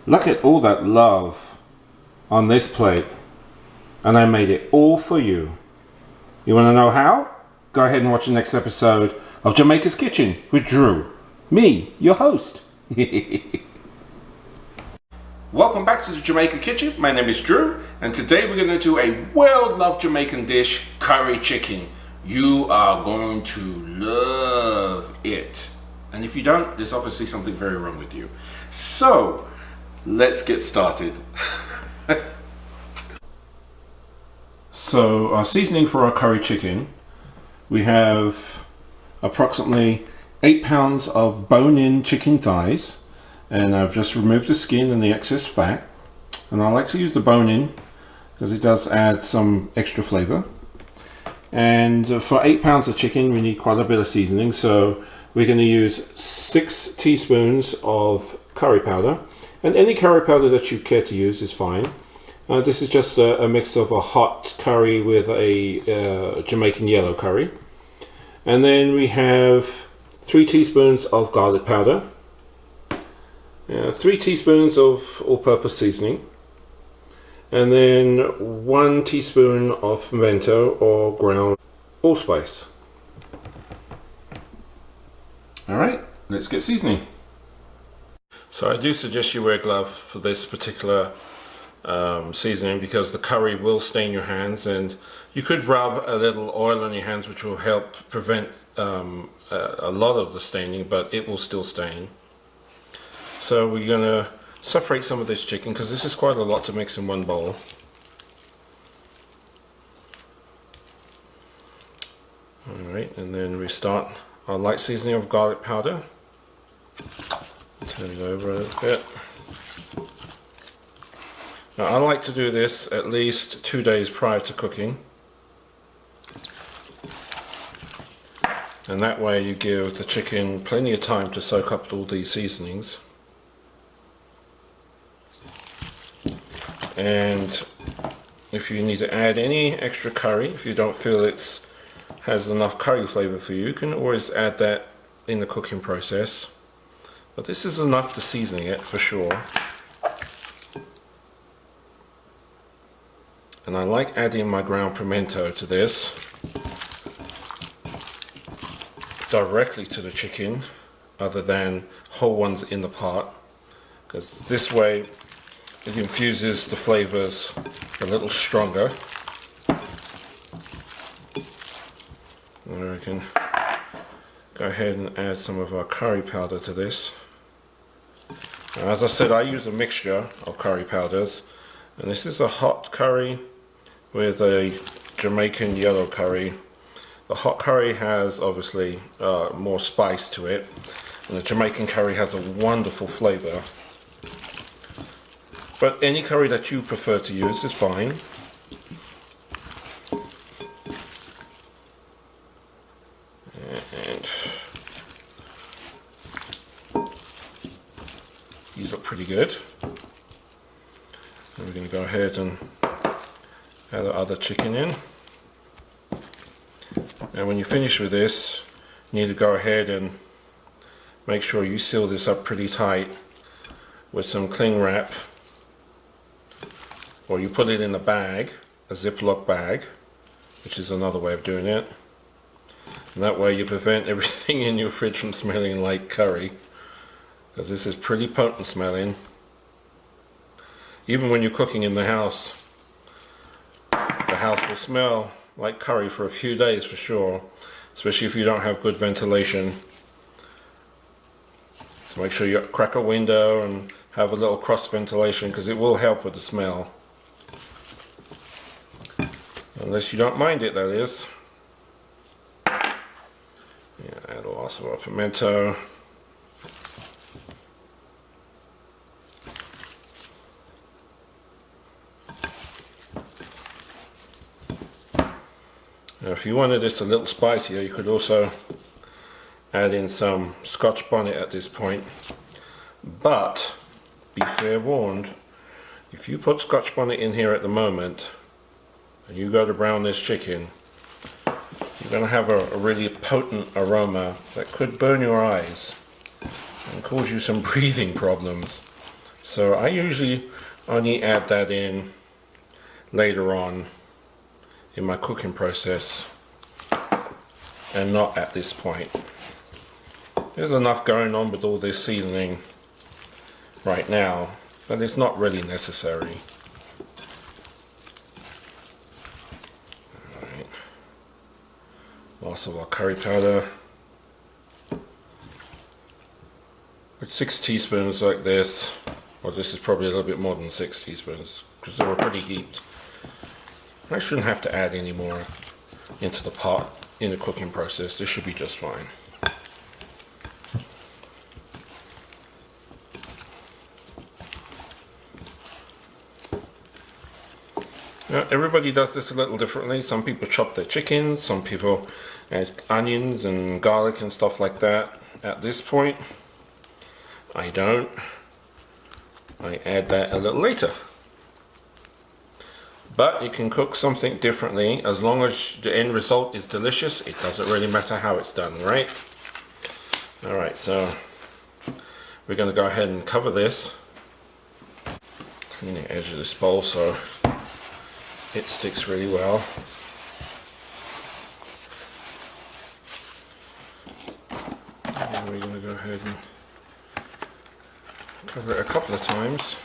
Look at all that love on this plate. And I made it all for you. You want to know how? Go ahead and watch the next episode of Jamaica's Kitchen with Drew. Me, your host. Welcome back to the Jamaican Kitchen. My name is Drew, and today we're going to do a well-loved Jamaican dish, curry chicken. You are going to love it. And if you don't, there's obviously something very wrong with you. So, let's get started. So, our seasoning for our curry chicken, we have approximately 8 pounds of bone-in chicken thighs. And I've just removed the skin and the excess fat, and I like to use the bone in because it does add some extra flavor. And for 8 pounds of chicken we need quite a bit of seasoning, so we're going to use 6 teaspoons of curry powder, and any curry powder that you care to use is fine. This is just a mix of a hot curry with a Jamaican yellow curry. And then we have 3 teaspoons of garlic powder, 3 teaspoons of all-purpose seasoning, and then 1 teaspoon of pimento or ground allspice. Alright, let's get seasoning. So I do suggest you wear gloves for this particular seasoning because the curry will stain your hands, and you could rub a little oil on your hands which will help prevent a lot of the staining, but it will still stain. So we're going to separate some of this chicken because this is quite a lot to mix in one bowl. Alright, and then we start our light seasoning of garlic powder. Turn it over a little bit. Now I like to do this at least 2 days prior to cooking. And that way you give the chicken plenty of time to soak up all these seasonings. And if you need to add any extra curry, if you don't feel it has enough curry flavor for you, you can always add that in the cooking process. But this is enough to season it for sure. And I like adding my ground pimento to this directly to the chicken, other than whole ones in the pot, because this way it infuses the flavors a little stronger. And we can go ahead and add some of our curry powder to this. Now, as I said, I use a mixture of curry powders, and this is a hot curry with a Jamaican yellow curry. The hot curry has obviously more spice to it, and the Jamaican curry has a wonderful flavor. But any curry that you prefer to use is fine. And these look pretty good. And we're going to go ahead and add the other chicken in. And when you finish with this, you need to go ahead and make sure you seal this up pretty tight with some cling wrap. Or you put it in a bag, a Ziploc bag, which is another way of doing it. And that way you prevent everything in your fridge from smelling like curry, because this is pretty potent smelling. Even when you're cooking in the house will smell like curry for a few days for sure, especially if you don't have good ventilation. So make sure you crack a window and have a little cross ventilation, because it will help with the smell. Unless you don't mind it, that is. Yeah, add also our pimento. Now, if you wanted this a little spicier, you could also add in some Scotch bonnet at this point. But be fair warned, if you put Scotch bonnet in here at the moment and you go to brown this chicken, you're going to have a really potent aroma that could burn your eyes and cause you some breathing problems. So I usually only add that in later on in my cooking process and not at this point. There's enough going on with all this seasoning right now, but it's not really necessary. Alright. Lots of our curry powder. With 6 teaspoons like this, or this is probably a little bit more than 6 teaspoons because they were pretty heaped. I shouldn't have to add any more into the pot in the cooking process. This should be just fine. Everybody does this a little differently. Some people chop their chickens, some people add onions and garlic and stuff like that. At this point, I don't. I add that a little later. But you can cook something differently as long as the end result is delicious. It doesn't really matter how it's done, right? Alright, so we're going to go ahead and cover this. Clean the edge of this bowl so it sticks really well. And we're going to go ahead and cover it a couple of times.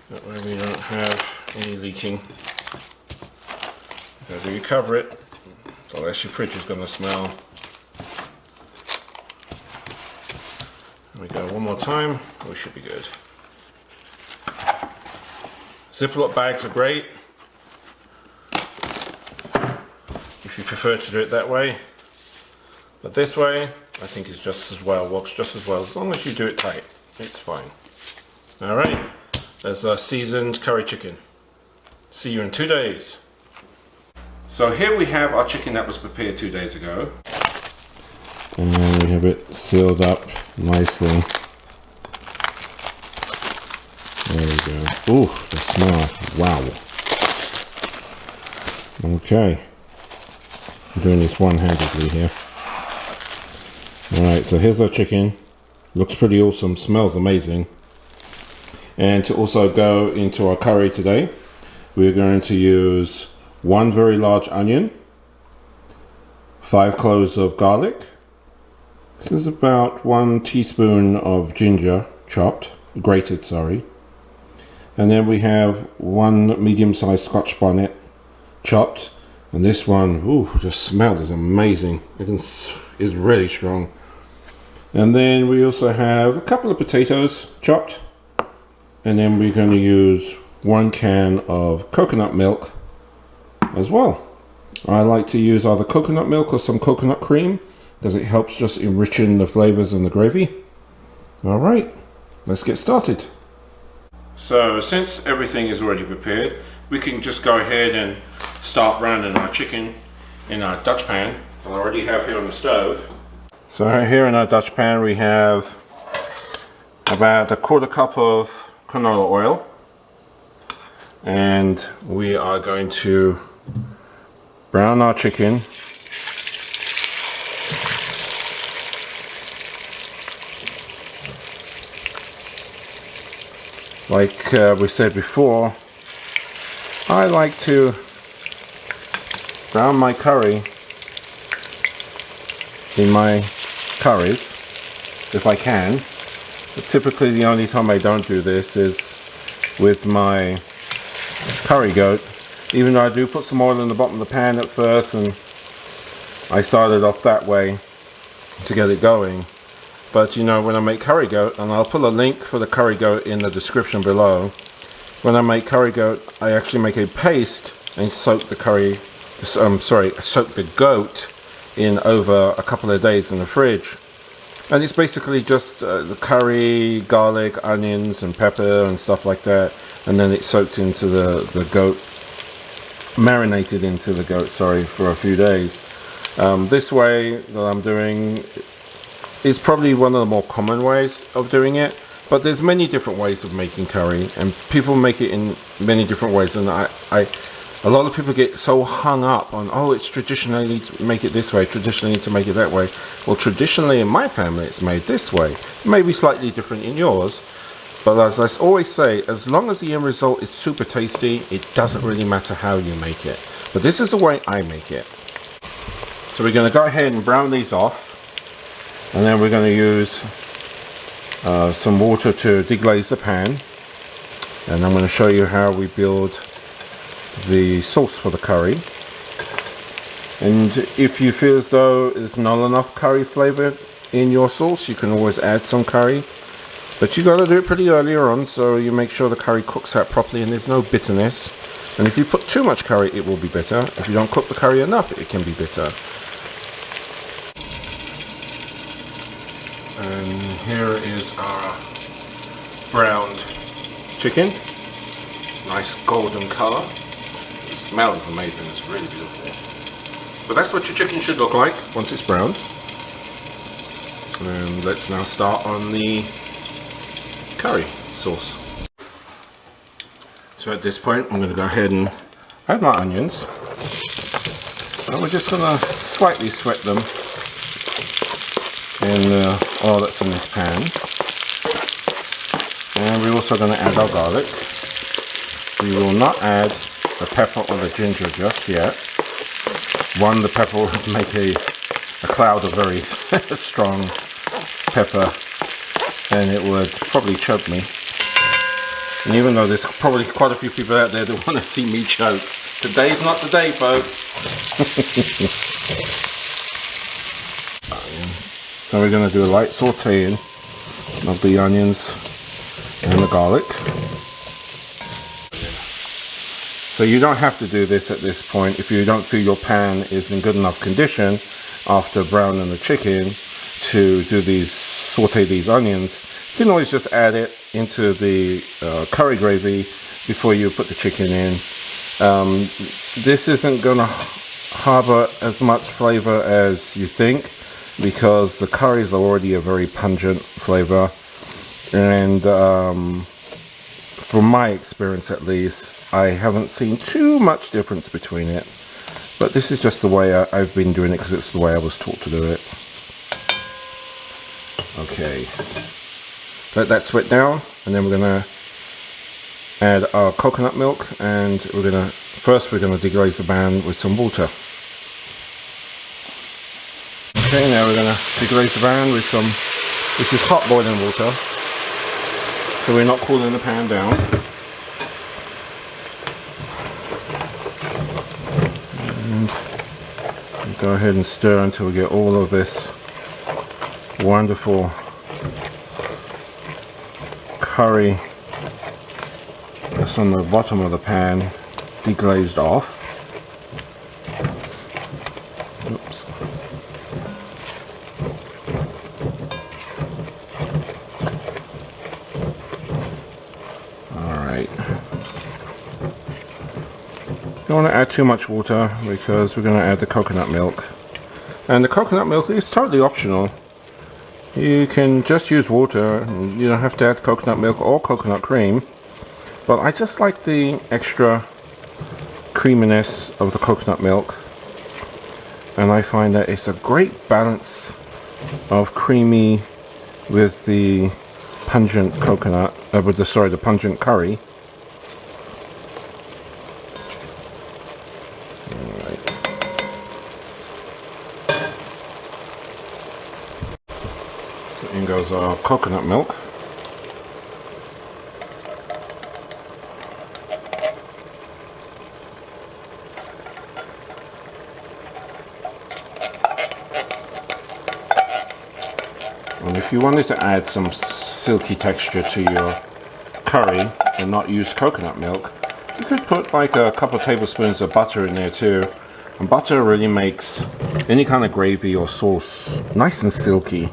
That way we don't have any leaking. After you cover it, the less your fridge is going to smell. There we go, one more time, we should be good. Ziploc bags are great if you prefer to do it that way, but this way I think is just as well, works just as well. As long as you do it tight, it's fine. Alright, there's our seasoned curry chicken. See you in 2 days. So here we have our chicken that was prepared 2 days ago. And then we have it sealed up nicely. There we go. Ooh, the smell. Wow. Okay. I'm doing this one-handedly here. Alright, so here's our chicken. Looks pretty awesome, smells amazing. And to also go into our curry today, we're going to use 1 very large onion, 5 cloves of garlic. This is about 1 teaspoon of ginger chopped, grated, sorry. And then we have 1 medium-sized Scotch bonnet chopped. And this one, ooh, the smell is amazing. It's really strong. And then we also have a couple of potatoes chopped. And then we're going to use 1 can of coconut milk as well. I like to use either coconut milk or some coconut cream because it helps just enrichen the flavors in the gravy. Alright, let's get started. So since everything is already prepared, we can just go ahead and start browning our chicken in our Dutch pan that I already have here on the stove. So right here in our Dutch pan we have about 1/4 cup of canola oil, and we are going to brown our chicken like we said before. I like to brown my curry in my curries if I can. But typically the only time I don't do this is with my curry goat, even though I do put some oil in the bottom of the pan at first, and I started off that way to get it going. But you know, when I make curry goat, and I'll put a link for the curry goat in the description below, when I make curry goat I actually make a paste and soak the curry, soak the goat in over a couple of days in the fridge. And it's basically just the curry, garlic, onions and pepper and stuff like that, and then it's soaked into the goat, marinated into the goat, sorry, for a few days. This way that I'm doing is probably one of the more common ways of doing it, but there's many different ways of making curry and people make it in many different ways, and A lot of people get so hung up on, oh, it's traditionally to make it this way, traditionally to make it that way. Well, traditionally in my family it's made this way. It may be slightly different in yours, but as I always say, as long as the end result is super tasty, it doesn't really matter how you make it. But this is the way I make it. So we're going to go ahead and brown these off, and then we're going to use some water to deglaze the pan, and I'm going to show you how we build the sauce for the curry. And if you feel as though there's not enough curry flavor in your sauce, you can always add some curry, but you got to do it pretty earlier on so you make sure the curry cooks out properly and there's no bitterness. And if you put too much curry, it will be bitter. If you don't cook the curry enough, it can be bitter. And here is our browned chicken, nice golden color. Smells amazing, it's really beautiful. But that's what your chicken should look like once it's browned. And let's now start on the curry sauce. So at this point I'm going to go ahead and add my onions, and we're just going to slightly sweat them in the oil that's in this pan. And we're also going to add our garlic. We will not add the pepper or the ginger just yet. One, the pepper would make a cloud of very strong pepper, and it would probably choke me. And even though there's probably quite a few people out there that want to see me choke, today's not the day, folks. So we're going to do a light sauteing of the onions and the garlic. So you don't have to do this at this point if you don't feel your pan is in good enough condition after browning the chicken to do these, saute these onions. You can always just add it into the curry gravy before you put the chicken in. This isn't going to harbor as much flavor as you think, because the curry is already a very pungent flavor, and from my experience at least, I haven't seen too much difference between it. But this is just the way I've been doing it, because it's the way I was taught to do it. Okay, let that sweat down, and then we're going to add our coconut milk, and we're going to deglaze the pan with some water. Okay, now we're going to deglaze the pan with some, this is hot boiling water, so we're not cooling the pan down. And go ahead and stir until we get all of this wonderful curry that's on the bottom of the pan deglazed off. Oops. Alright. Don't want to add too much water because we're going to add the coconut milk. And the coconut milk is totally optional. You can just use water, you don't have to add coconut milk or coconut cream. But I just like the extra creaminess of the coconut milk. And I find that it's a great balance of creamy with the pungent coconut, the pungent curry. In goes our coconut milk. And if you wanted to add some silky texture to your curry and not use coconut milk, you could put like a couple of tablespoons of butter in there too. And butter really makes any kind of gravy or sauce nice and silky.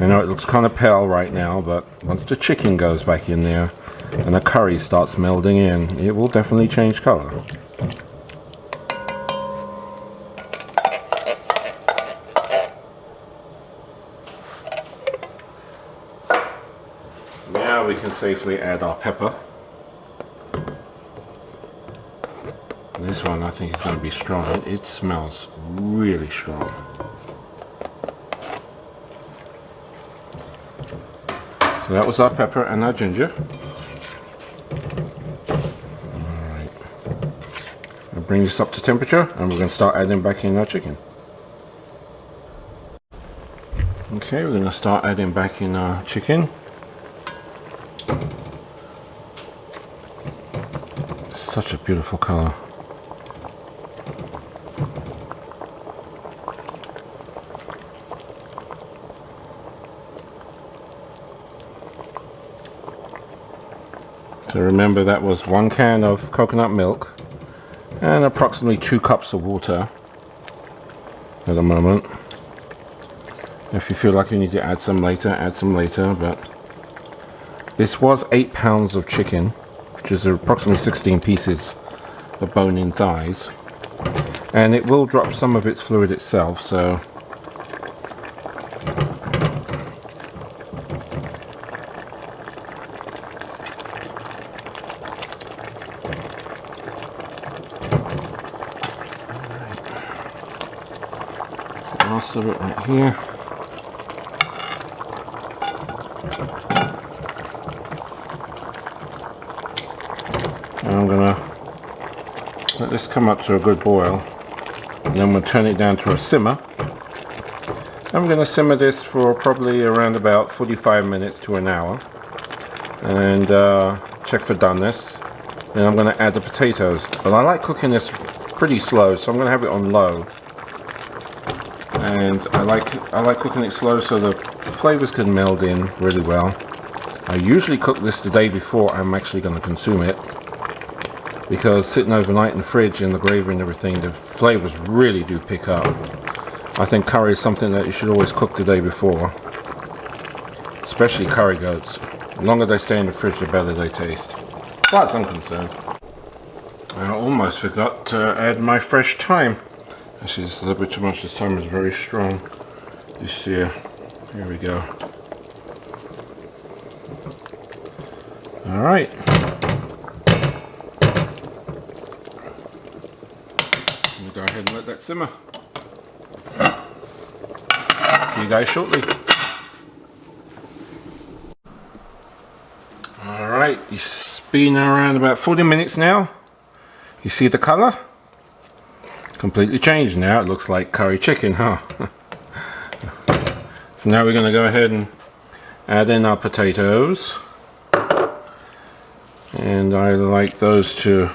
I know it looks kind of pale right now, but once the chicken goes back in there and the curry starts melding in, it will definitely change color. we can safely add our pepper. This one I think is going to be strong. It smells really strong. So that was our pepper and our ginger. Alright. I'll bring this up to temperature and we're going to start adding back in our chicken. Okay, we're going to start adding back in our chicken. Such a beautiful color. So remember, that was 1 can of coconut milk and approximately 2 cups of water at the moment. If you feel like you need to add some later, but this was 8 pounds of chicken, which is approximately 16 pieces of bone-in thighs, and it will drop some of its fluid itself, so most of it right here. And I'm gonna let this come up to a good boil, and then we'll turn it down to a simmer. I'm gonna simmer this for probably around about 45 minutes to an hour, and check for doneness. Then I'm gonna add the potatoes, but I like cooking this pretty slow, so I'm gonna have it on low. And I like cooking it slow so the flavors can meld in really well. I usually cook this the day before I'm actually going to consume it, because sitting overnight in the fridge and the gravy and everything, the flavors really do pick up. I think curry is something that you should always cook the day before, especially curry goats. The longer they stay in the fridge, the better they taste, as far as I'm concerned. I almost forgot to add my fresh thyme. Actually, it's a little bit too much. This thyme is very strong this year. Here we go. Alright. We'll go ahead and let that simmer. See you guys shortly. Alright, it's been around about 40 minutes now. You see the colour? Completely changed now. It looks like curry chicken, huh? So now we're going to go ahead and add in our potatoes, and I like those to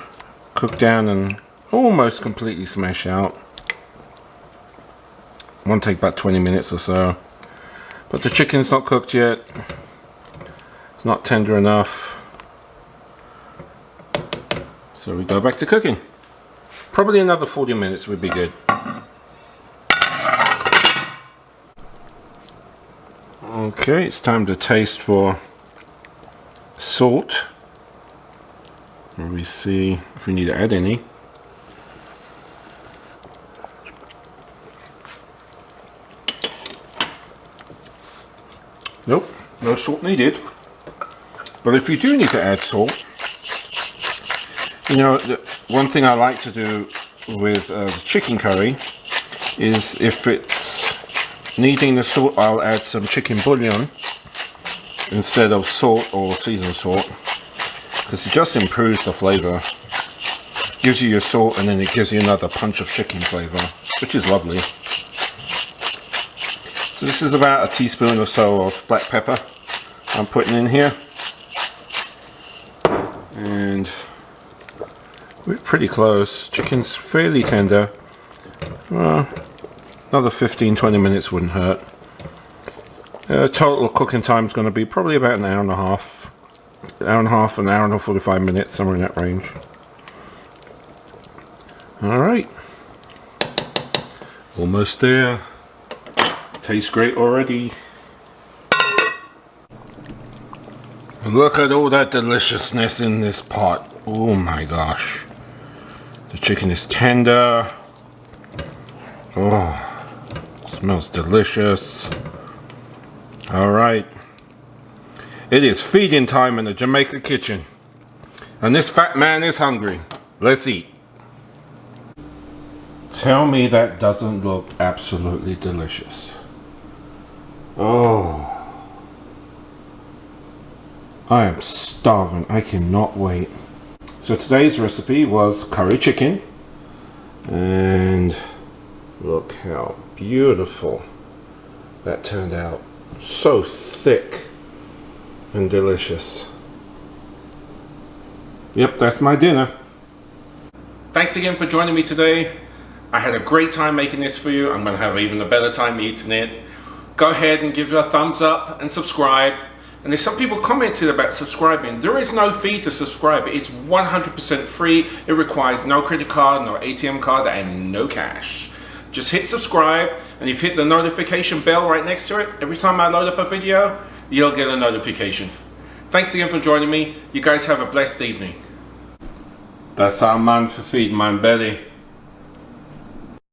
cook down and almost completely smash out. Won't take about 20 minutes or so, but the chicken's not cooked yet. It's not tender enough, so we go back to cooking. Probably another 40 minutes would be good. Okay, it's time to taste for salt. Let me see if we need to add any. Nope, no salt needed. But if you do need to add salt, you know, one thing I like to do with chicken curry is, if it's needing the salt, I'll add some chicken bouillon instead of salt or seasoned salt, because it just improves the flavor. Gives you your salt and then it gives you another punch of chicken flavor, which is lovely. So this is about a teaspoon or so of black pepper I'm putting in here, and we're pretty close. Chicken's fairly tender. Another 15-20 minutes wouldn't hurt. Total cooking time is going to be probably about an hour and a half. An hour and 45 minutes, somewhere in that range. Alright. Almost there. Tastes great already. Look at all that deliciousness in this pot. Oh my gosh. The chicken is tender. Oh, smells delicious. Alright. It is feeding time in the Jamaican kitchen. And this fat man is hungry. Let's eat. Tell me that doesn't look absolutely delicious. Oh. I am starving. I cannot wait. So today's recipe was curry chicken. And look how beautiful that turned out. So thick and delicious. Yep, that's my dinner. Thanks again for joining me today. I had a great time making this for you. I'm going to have even a better time eating it. Go ahead and give it a thumbs up and subscribe. And there's some people commented about subscribing. There is no fee to subscribe. It's 100% free. It requires no credit card, no ATM card, and no cash. Just hit subscribe, and if you hit the notification bell right next to it, every time I load up a video, you'll get a notification. Thanks again for joining me. You guys have a blessed evening. That's our man for feeding my belly.